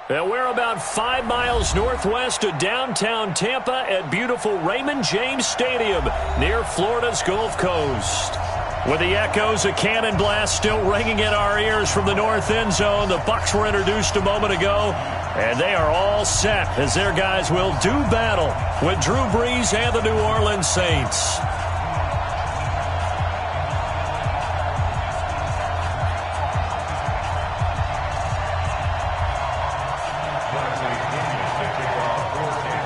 And we're about 5 miles northwest of downtown Tampa at beautiful Raymond James Stadium near Florida's Gulf Coast. With the echoes of cannon blast still ringing in our ears from the north end zone, the Bucs were introduced a moment ago, and they are all set as their guys will do battle with Drew Brees and the New Orleans Saints.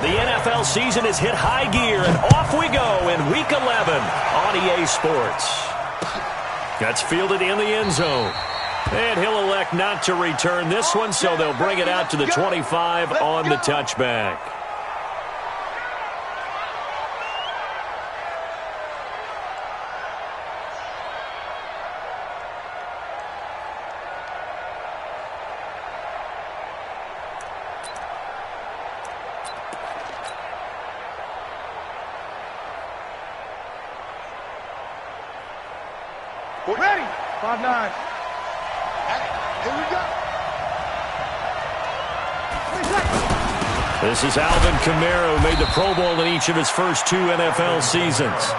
The NFL season has hit high gear, and off we go in Week 11 on EA Sports. That's fielded in the end zone. And he'll elect not to return this one, so they'll bring it out to the 25 on the touchback. We're ready. 5-9. Here we go. This is Alvin Kamara, who made the Pro Bowl in each of his first 2 NFL seasons.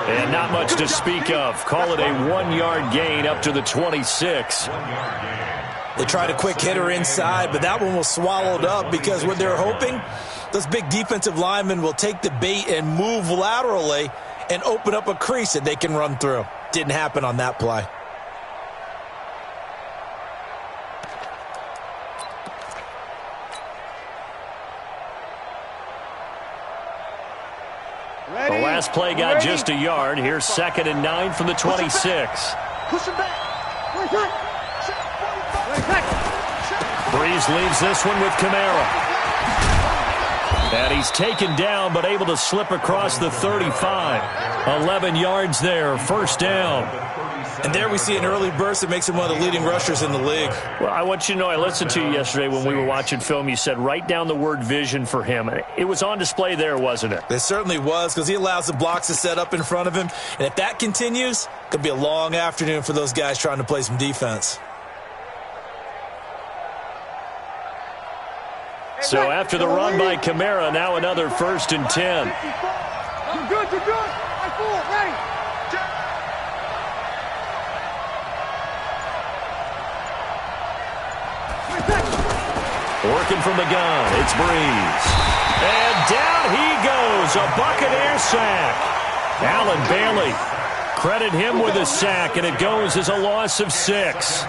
And not much to speak of. Call it a 1-yard gain up to the 26. They tried a quick hitter inside, but that one was swallowed up because what they're hoping, those big defensive linemen will take the bait and move laterally and open up a crease that they can run through. Didn't happen on that play. The last play got just a yard. Here's 2nd and 9 from the 26. Push him back. Brees leaves this one with Kamara. And he's taken down, but able to slip across the 35. 11 yards there, first down. And there we see an early burst that makes him one of the leading rushers in the league. Well, I want you to know, I listened to you yesterday when we were watching film. You said write down the word vision for him. It was on display there, wasn't it? It certainly was, because he allows the blocks to set up in front of him. And if that continues, it could be a long afternoon for those guys trying to play some defense. So after the run by Kamara, now another 1st and 10. You're good, you're good. I full, ready. Working from the gun, it's Brees. And down he goes, a Buccaneer sack. Alan Bailey, credit him with a sack, and it goes as a loss of 6.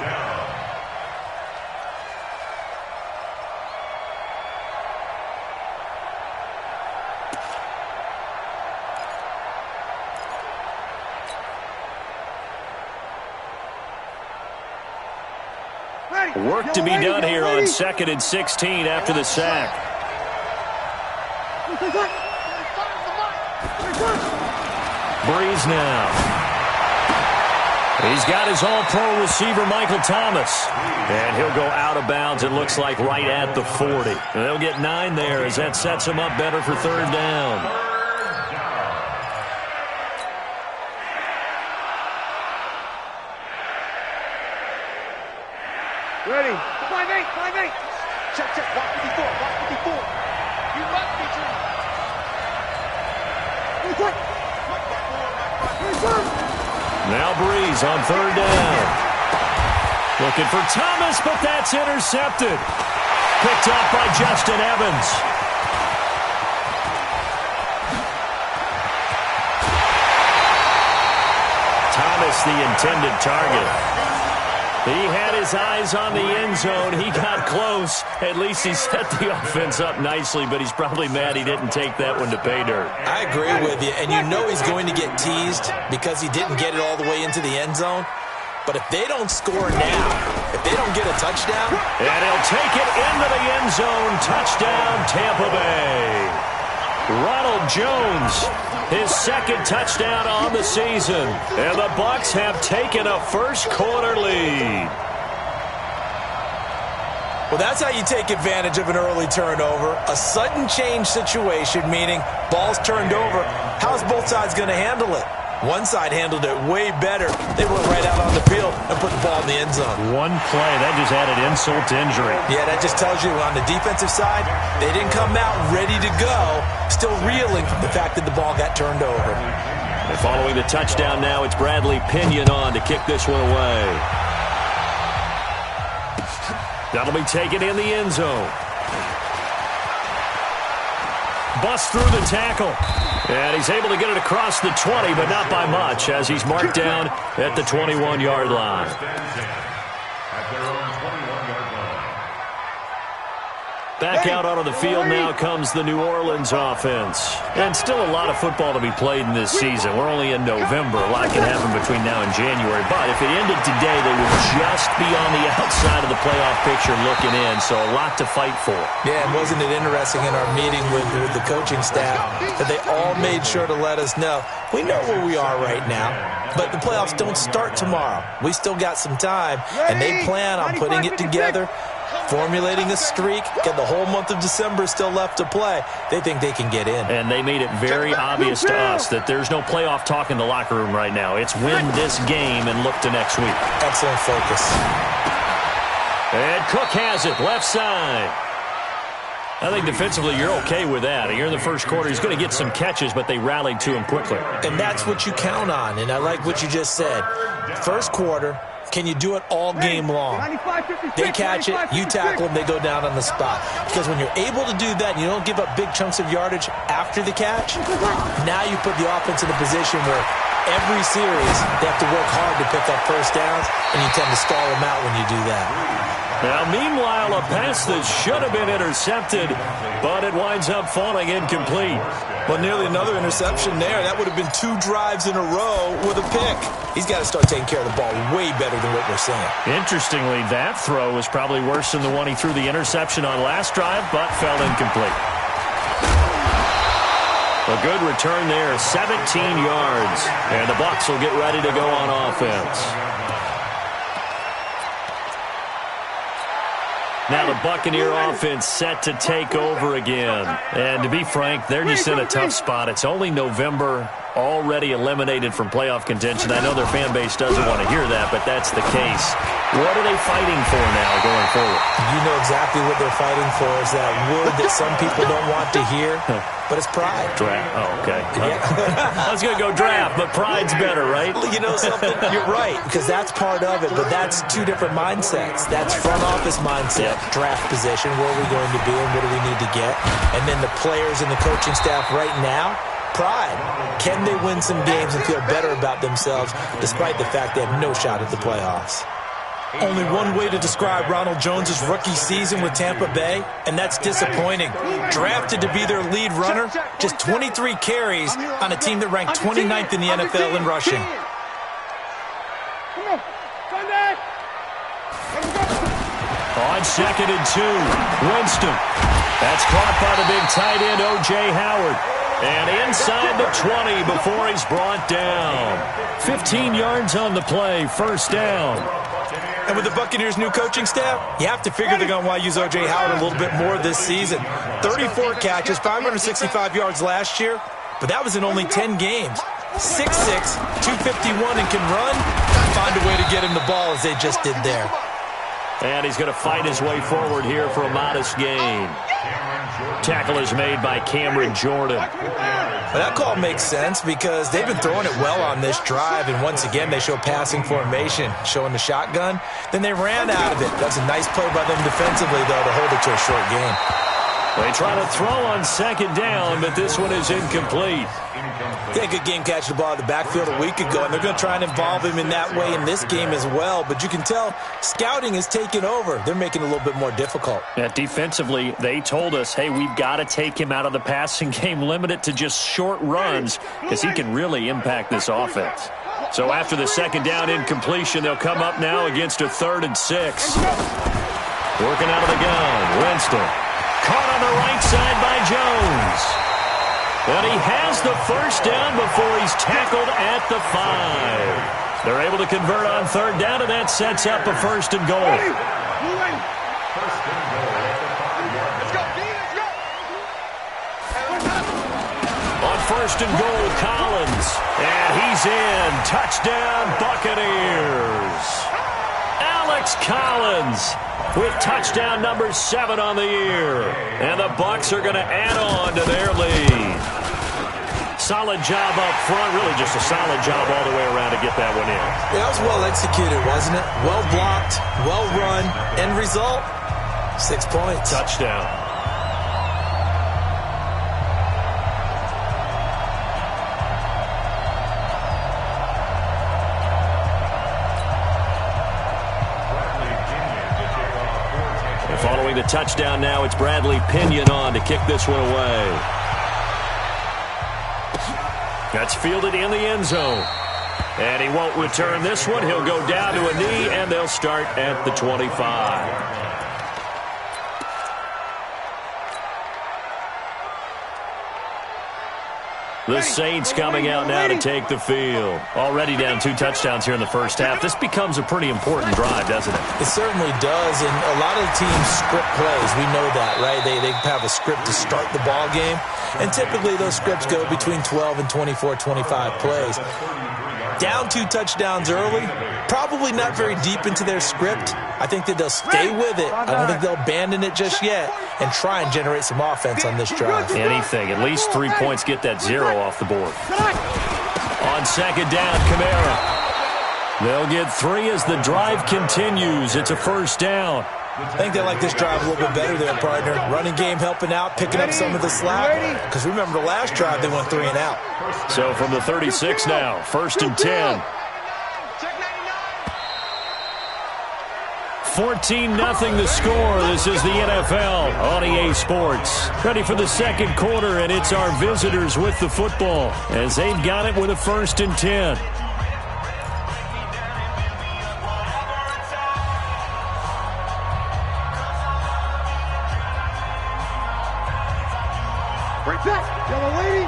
Work to be done here on 2nd and 16 after the sack. Brees now. He's got his all-pro receiver, Michael Thomas. And he'll go out of bounds, it looks like, right at the 40. And they'll get 9 there as that sets him up better for 3rd down. Ready. 5-8, 5-8. Check, check. Walk 54, walk 54. You must be true. Now Brees on 3rd down. Looking for Thomas, but that's intercepted. Picked up by Justin Evans. Thomas, the intended target. He had his eyes on the end zone. He got close. At least he set the offense up nicely, but he's probably mad he didn't take that one to pay dirt. I agree with you, and you know he's going to get teased because he didn't get it all the way into the end zone. But if they don't score now, if they don't get a touchdown... And he'll take it into the end zone. Touchdown, Tampa Bay. Ronald Jones, his 2nd touchdown on the season. And the Bucs have taken a first-quarter lead. Well, that's how you take advantage of an early turnover. A sudden change situation, meaning ball's turned over. How's both sides going to handle it? One side handled it way better. They went right out on the field and put the ball in the end zone. One play, that just added insult to injury. Yeah, that just tells you on the defensive side, they didn't come out ready to go, still reeling from the fact that the ball got turned over. And following the touchdown now, it's Bradley Pinion on to kick this one away. That'll be taken in the end zone. Bust through the tackle. And he's able to get it across the 20, but not by much, as he's marked down at the 21-yard line. Back out onto the field now comes the New Orleans offense. And still a lot of football to be played in this season. We're only in November. A lot can happen between now and January. But if it ended today, they would just be on the outside of the playoff picture looking in. So a lot to fight for. Yeah, and wasn't it interesting in our meeting with the coaching staff that they all made sure to let us know, we know where we are right now, but the playoffs don't start tomorrow. We still got some time, and they plan on putting it together, formulating a streak, got the whole month of December still left to play. They think they can get in. And they made it very obvious to us that there's no playoff talk in the locker room right now. It's win this game and look to next week. Excellent focus. And Cook has it, left side. I think defensively you're okay with that. Here in the first quarter, he's going to get some catches, but they rallied to him quickly. And that's what you count on, and I like what you just said. First quarter, can you do it all game long? They catch it, you tackle them, they go down on the spot. Because when you're able to do that and you don't give up big chunks of yardage after the catch, now you put the offense in a position where every series they have to work hard to pick up first downs, and you tend to stall them out when you do that. Now, meanwhile, a pass that should have been intercepted, but it winds up falling incomplete. Well, nearly another interception there. That would have been 2 drives in a row with a pick. He's got to start taking care of the ball way better than what we're seeing. Interestingly, that throw was probably worse than the one he threw the interception on last drive, but fell incomplete. A good return there, 17 yards. And the Bucs will get ready to go on offense. Now the Buccaneer offense set to take over again. And to be frank, they're just in a tough spot. It's only November, already eliminated from playoff contention. I know their fan base doesn't want to hear that, but that's the case. What are they fighting for now going forward? You know exactly what they're fighting for is that word that some people don't want to hear, but it's pride. Draft. Oh, okay. Yeah. I was going to go draft, but pride's better, right? You know something? You're right, because that's part of it, but that's 2 different mindsets. That's front office mindset, draft position, where are we going to be and what do we need to get? And then the players and the coaching staff right now, pride. Can they win some games and feel better about themselves despite the fact they have no shot at the playoffs? Only one way to describe Ronald Jones' rookie season with Tampa Bay, and that's disappointing. Drafted to be their lead runner, just 23 carries on a team that ranked 29th in the NFL in rushing. On 2nd and 2, Winston. That's caught by the big tight end, O.J. Howard. And inside the 20 before he's brought down. 15 yards on the play, first down. And with the Buccaneers' new coaching staff, you have to figure they're going to want to use O.J. Howard a little bit more this season. 34 catches, 565 yards last year, but that was in only 10 games. 6'6", 251, and can run. Find a way to get him the ball as they just did there. And he's going to fight his way forward here for a modest gain. Tackle is made by Cameron Jordan. Well, that call makes sense because they've been throwing it well on this drive, and once again they show passing formation, showing the shotgun. Then they ran out of it. That's a nice play by them defensively, though, to hold it to a short gain. They try to throw on 2nd down, but this one is incomplete. He had a good game catching the ball in the backfield a week ago, and they're going to try and involve him in that way in this game as well. But you can tell scouting is taking over. They're making it a little bit more difficult. Defensively, they told us, hey, we've got to take him out of the passing game, limit it to just short runs, because he can really impact this offense. So after the 2nd down incompletion, they'll come up now against a 3rd and 6. Working out of the gun, Winston. Caught on the right side by Jones. And he has the first down before he's tackled at the 5. They're able to convert on 3rd down, and that sets up a 1st and goal. On first and goal, Collins. And he's in. Touchdown, Buccaneers. Alex Collins with touchdown number 7 on the year. And the Bucs are going to add on to their lead. Solid job up front. Really just a solid job all the way around to get that one in. Yeah, that was well executed, wasn't it? Well blocked, well run. End result, 6 points. Touchdown. And following the touchdown now, it's Bradley Pinion on to kick this one away. That's fielded in the end zone. And he won't return this one. He'll go down to a knee, and they'll start at the 25. The Saints coming out now to take the field. Already down 2 touchdowns here in the first half. This becomes a pretty important drive, doesn't it? It certainly does, and a lot of teams script plays. We know that, right? They have a script to start the ball game, and typically those scripts go between 12 and 24, 25 plays. Down 2 touchdowns early, probably not very deep into their script. I think that they'll stay with it. I don't think they'll abandon it just yet and try and generate some offense on this drive. Anything. At least 3 points, get that 0 off the board. On second down, Kamara. They'll get 3 as the drive continues. It's a first down. I think they like this drive a little bit better there, partner. Running game helping out, picking up some of the slack. Because remember, the last drive they went 3 and out. So from the 36 now, first and 10. 14-0 the score. This is the NFL on EA Sports. Ready for the second quarter, and it's our visitors with the football as they've got it with a first and 10. Bring that, yellow lady.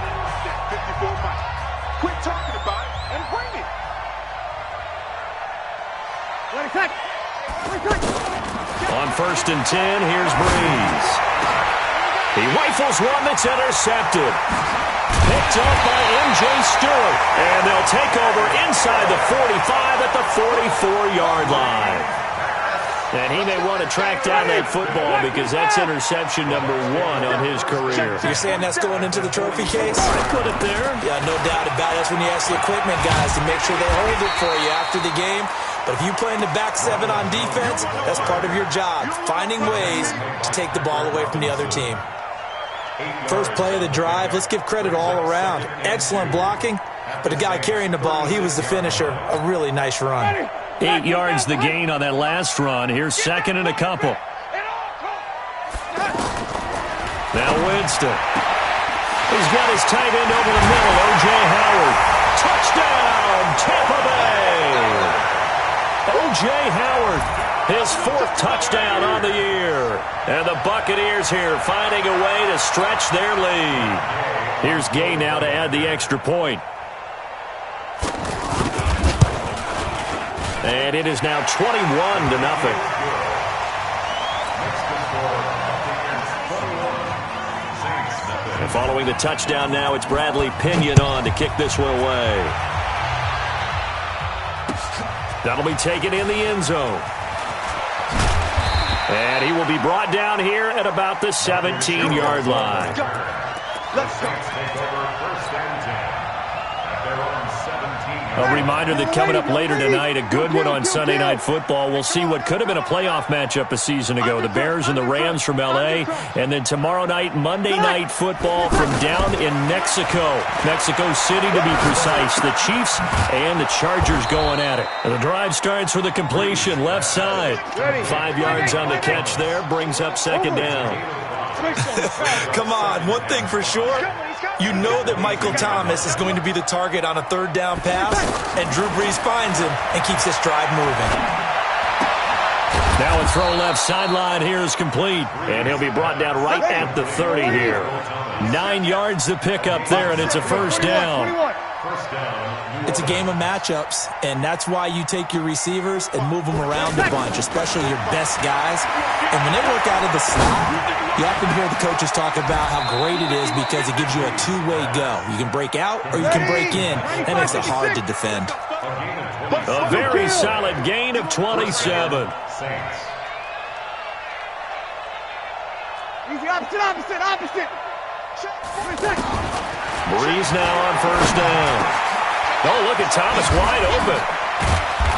54 miles. Quit talking about it and bring it. Let it take. On first and 10, here's Breeze. He rifles one that's intercepted. Picked up by M.J. Stewart. And they'll take over inside the 45 at the 44-yard line. And he may want to track down that football because that's interception number 1 on his career. You're saying that's going into the trophy case? I put it there. Yeah, no doubt about it. That's when you ask the equipment guys to make sure they hold it for you after the game. But if you play in the back 7 on defense, that's part of your job, finding ways to take the ball away from the other team. First play of the drive, let's give credit all around. Excellent blocking, but the guy carrying the ball, he was the finisher. A really nice run. 8 yards the gain on that last run. Here's second and a couple. Now Winston. He's got his tight end over the middle, O.J. Howard. Touchdown, Tampa Bay. O.J. Howard, his 4th touchdown on the year. And the Buccaneers here finding a way to stretch their lead. Here's Gay now to add the extra point. And it is now 21-0. And following the touchdown now, it's Bradley Pinion on to kick this one away. That'll be taken in the end zone. And he will be brought down here at about the 17-yard line. Let's go. A reminder that coming up later tonight, a good one on Sunday Night Football. We'll see what could have been a playoff matchup a season ago. The Bears and the Rams from L.A. And then tomorrow night, Monday Night Football from down in Mexico. Mexico City, to be precise. The Chiefs and the Chargers going at it. And the drive starts with a completion, left side. 5 yards on the catch there, brings up second down. Come on, one thing for sure. You know that Michael Thomas is going to be the target on a 3rd down pass, and Drew Brees finds him and keeps this drive moving. Now a throw left sideline here is complete, and he'll be brought down right at the 30 here. 9 yards to pick up there, and it's a first down. It's a game of matchups, and that's why you take your receivers and move them around a bunch, especially your best guys. And when they work out of the slot, you often hear the coaches talk about how great it is because it gives you a two-way go. You can break out or you can break in. That makes it hard to defend. A very solid gain of 27. Easy, opposite. Breeze now on first down. Oh, look at Thomas wide open.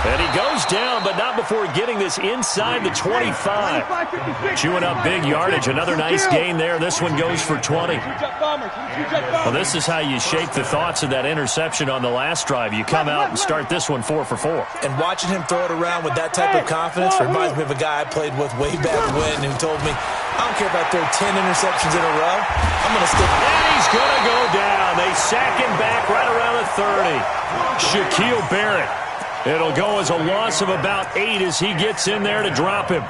And he goes down, but not before getting this inside the 25. Chewing up big yardage. Another nice gain there. This one goes for 20. Well, this is how you shape the thoughts of that interception on the last drive. You come out and start this one 4 for 4. And watching him throw it around with that type of confidence reminds me of a guy I played with way back when who told me, I don't care if I throw 10 interceptions in a row. I'm going to stick. And he's going to go down. They sack him back right around the 30. Shaquille Barrett. It'll go as a loss of about 8 as he gets in there to drop him.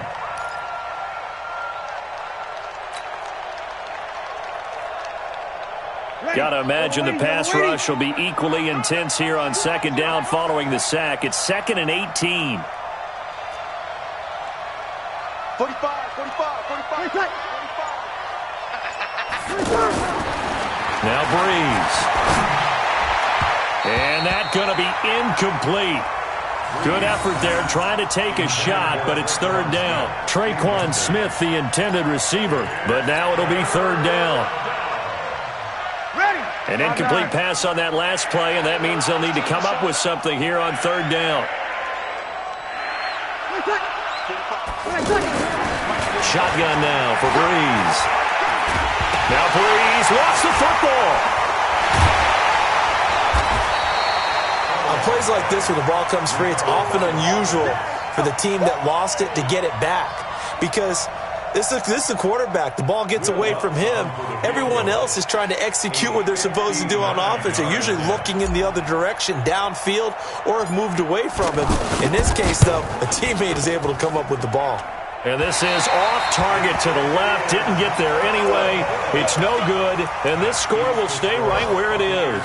Got to imagine the pass rush will be equally intense here on second down following the sack. It's 2nd and 18. 45. Now Breeze. And that's going to be incomplete. Good effort there trying to take a shot, but it's third down. Traquan Smith, the intended receiver, but now it'll be third down. An incomplete pass on that last play, and that means they'll need to come up with something here on third down. Shotgun now for Breeze. Now Breeze lost the football. On plays like this where the ball comes free, it's often unusual for the team that lost it to get it back because this is the quarterback. The ball gets away from him. Everyone else is trying to execute what they're supposed to do on offense. They're usually looking in the other direction, downfield, or have moved away from him. In this case, though, a teammate is able to come up with the ball. And this is off target to the left. Didn't get there anyway. It's no good. And this score will stay right where it is.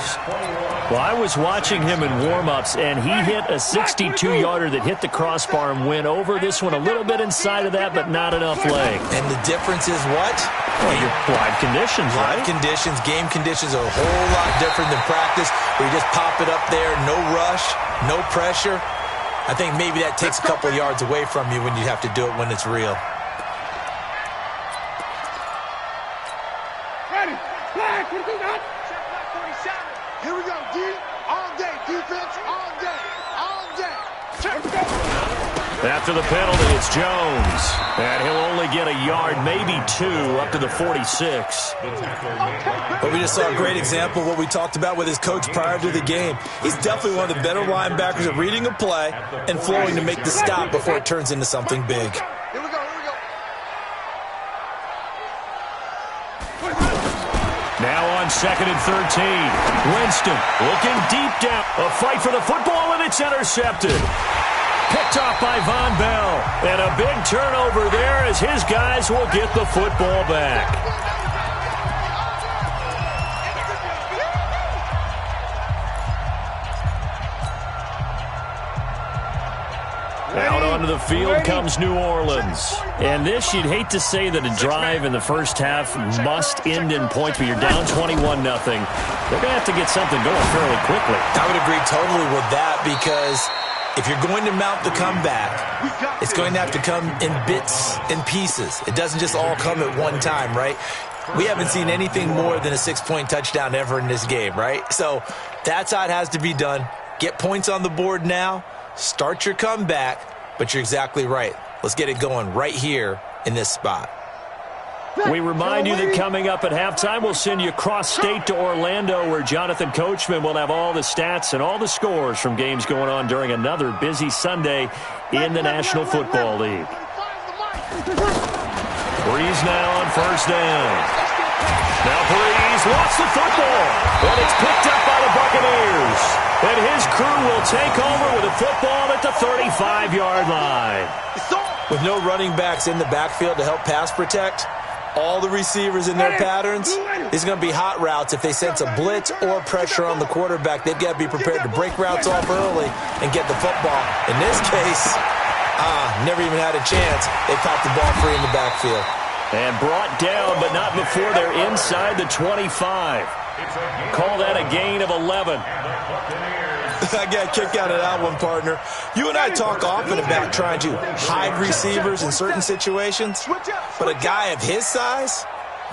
Well, I was watching him in warm-ups, and he hit a 62-yarder that hit the crossbar and went over. This one a little bit inside of that, but not enough leg. And the difference is what? Well, your live conditions, right? Live conditions, game conditions are a whole lot different than practice, where you just pop it up there, no rush, no pressure. I think maybe that takes a couple yards away from you when you have to do it when it's real. Ready. Flag. Check back 47. Here we go. D. All day. Defense. All day. Check. After the penalty, it's Jones. And he'll only get a yard, maybe 2, up to the 46. But we just saw a great example of what we talked about with his coach prior to the game. He's definitely one of the better linebackers at reading a play and flowing to make the stop before it turns into something big. Here we go. Now on 2nd and 13. Winston looking deep down. A fight for the football, and it's intercepted. Picked off by Von Bell. And a big turnover there as his guys will get the football back. Out onto the field comes New Orleans. And this, you'd hate to say that a drive in the first half must end in points, but you're down 21-0. They're going to have to get something going fairly quickly. I would agree totally with that because if you're going to mount the comeback, it's going to have to come in bits and pieces. It doesn't just all come at one time, right? We haven't seen anything more than a 6-point touchdown ever in this game, right? So that's how it has to be done. Get points on the board now. Start your comeback, but you're exactly right. Let's get it going right here in this spot. We remind you that coming up at halftime, we'll send you cross-state to Orlando, where Jonathan Coachman will have all the stats and all the scores from games going on during another busy Sunday in the National Football League. Breeze now on first down. Now Breeze lost the football, and it's picked up by the Buccaneers. And his crew will take over with a football at the 35-yard line. With no running backs in the backfield to help pass protect, all the receivers in their patterns. It's going to be hot routes. If they sense a blitz or pressure on the quarterback, they've got to be prepared to break routes off early and get the football. In this case, never even had a chance. They popped the ball free in the backfield. And brought down, but not before they're inside the 25. Call that a gain of 11. I got a kick out of that one, partner. You and I talk often about trying to hide receivers in certain situations, but a guy of his size,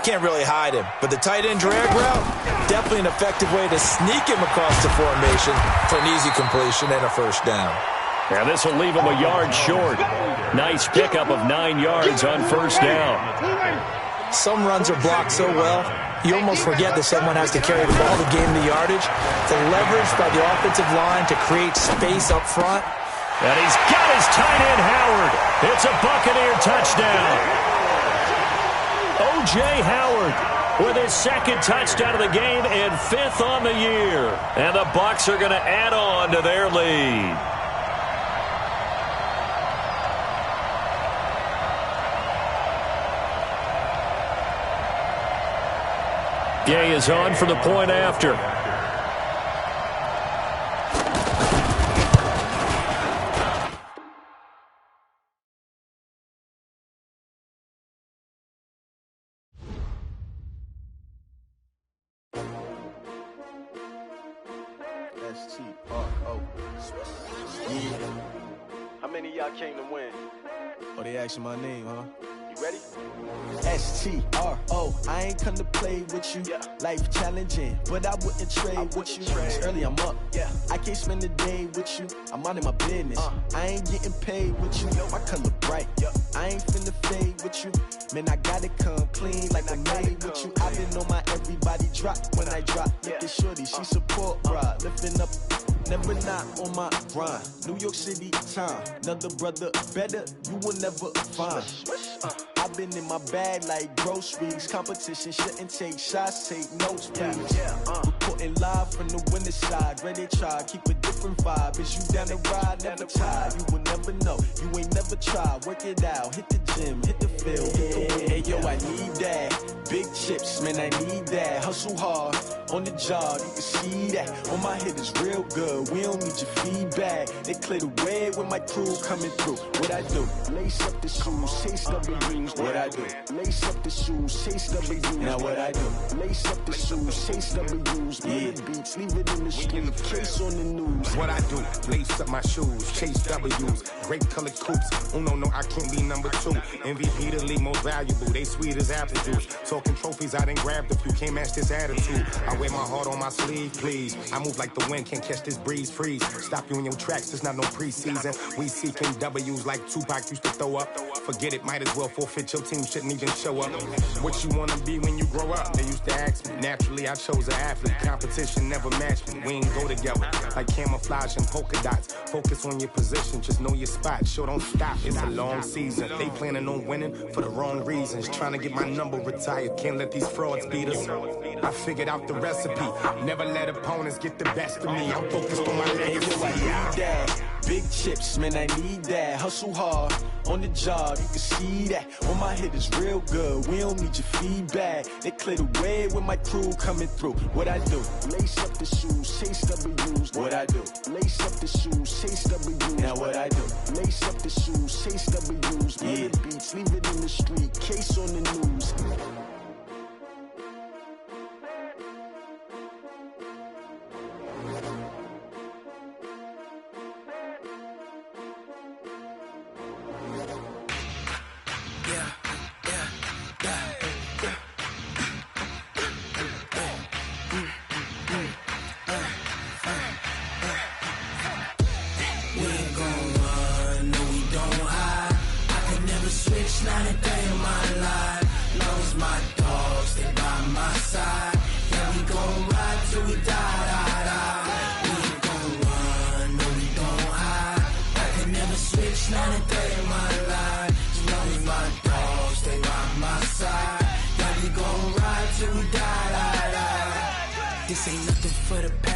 can't really hide him. But the tight end drag route, definitely an effective way to sneak him across the formation for an easy completion and a first down. Now this will leave him a yard short. Nice pickup of 9 yards on first down. Some runs are blocked so well, you almost forget that someone has to carry the ball to gain the yardage. The leverage by the offensive line to create space up front. And he's got his tight end, Howard. It's a Buccaneer touchdown. O.J. Howard with his second touchdown of the game and 5th on the year. And the Bucs are going to add on to their lead. Gay is on for the point after. S-T-R-O. Yeah. How many of y'all came to win? Oh, they asking my name, huh? You ready? S-T-R-O. I ain't come to play with you. Yeah. Life challenging, but I wouldn't trade with you. It's early, I'm up. Yeah. I can't spend the day with you. I'm minding my business. I ain't getting paid with you. My color bright. I ain't finna fade with you. Man, I gotta come clean like I'm made with you. I've been on my everybody drop when I drop. Look at shorty, she support ride. Lifting up, never not on my grind. New York City time. Another brother better, you will never find. I've been in my bag like groceries. Competition shouldn't take shots, take notes, please. Reporting live from the winning side. Ready to try, keep a different vibe. Is you down the ride, never tired. You will never know, you ain't never tried. Work it out, hit the gym, hit the field, hit the wind. Hey yo, I need that. Big chips, man, I need that. Hustle hard, on the job, you can see that. On my head is real good, we don't need your feedback. They clear the way when my crew coming through. What I do? Lace up the shoes, chase W's. What I do? Lace up the shoes, chase W's. Now what I do? Lace up the shoes, chase W's. Yeah. Beats, leave it in the street, case on the news. What I do? Lace up my shoes, chase W's. Great colored coops. Oh no, I can't be number 2. MVP the league most valuable. They sweet as apple juice. Talking trophies, I done grabbed a few. Can't match this attitude. I wear my heart on my sleeve, please. I move like the wind, can't catch this breeze, freeze. Stop you in your tracks, it's not no preseason. We seeking W's like Tupac used to throw up. Forget it, might as well forfeit. Your team shouldn't even show up. What you wanna be when you grow up? They used to ask me. Naturally, I chose an athlete. Competition never matched me. We ain't go together like camouflage and polka dots. Focus on your position, just know your spot. Sure, don't stop. It's a long season. They planning on winning for the wrong reasons. Trying to get my number retired. Can't let these frauds beat us. I figured out the recipe. Never let opponents get the best of me. I'm focused on my legacy. Big chips, man, I need that. Hustle hard, on the job, you can see that. On my head is real good, we don't need your feedback. They clear the way when my crew coming through. What I do? Lace up the shoes, chase W's. What I do? Lace up the shoes, chase W's. Now what I do? Lace up the shoes, chase W's. Yeah. Beats, leave it in the street, case on the news. Not a day in my life. Lost my dogs, they by my side. Yeah, we gon' ride till we die. We ain't gon' run, no, we gon' hide. I can never switch, not a day in my life. As long as my dogs, they by my side. Yeah, we gon' ride till we die. This ain't nothing for the past.